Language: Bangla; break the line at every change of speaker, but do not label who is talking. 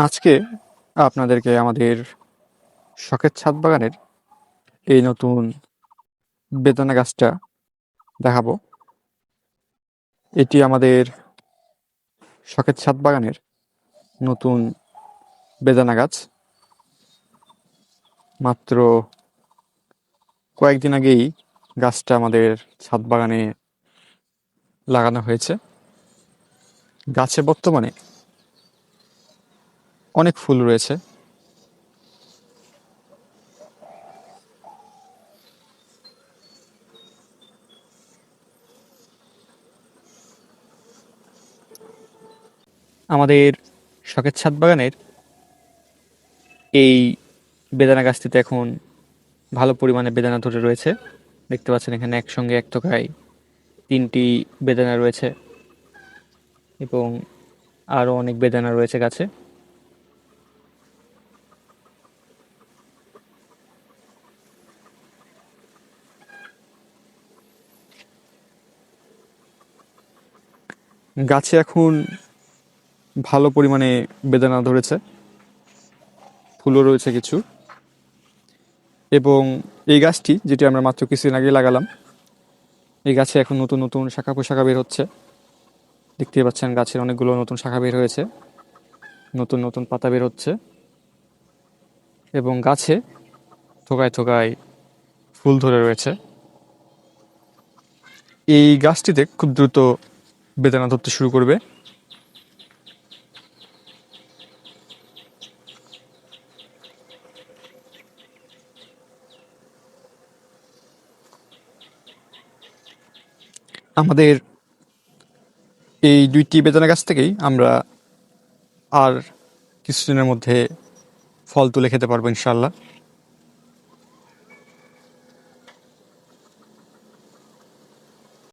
আজকে আপনাদেরকে আমাদের শখের ছাদ বাগানের এই নতুন বেদানা গাছটা দেখাবো। এটি আমাদের শখের ছাদ বাগানের নতুন বেদানা গাছ। মাত্র কয়েকদিন আগেই গাছটা আমাদের ছাদ বাগানে লাগানো হয়েছে। গাছে বর্তমানে অনেক ফুল রয়েছে। আমাদের শখের ছাদ বাগানের এই বেদানা গাছটিতে এখন ভালো পরিমাণে বেদানা ধরে রয়েছে। দেখতে পাচ্ছেন এখানে একসঙ্গে এক থোকায় 3টি বেদানা রয়েছে এবং আরও অনেক বেদানা রয়েছে গাছে। গাছে এখন ভালো পরিমাণে বেদানা ধরেছে, ফুলও রয়েছে কিছু। এবং এই গাছটি, যেটি আমরা মাত্র কিছুদিন আগে লাগালাম, এই গাছে এখন নতুন নতুন শাখা পোশাখা বের হচ্ছে। দেখতেই পাচ্ছেন গাছের অনেকগুলো নতুন শাখা বের হয়েছে, নতুন নতুন পাতা বের হচ্ছে এবং গাছে থোকায় থোকায় ফুল ধরে রয়েছে। এই গাছটিতে খুব দ্রুত বেদানা ধরতে শুরু করবে। আমাদের এই 2টি বেদানা গাছ থেকেই আমরা আর কিছুদিনের মধ্যে ফল তুলে খেতে পারবো ইনশাল্লাহ।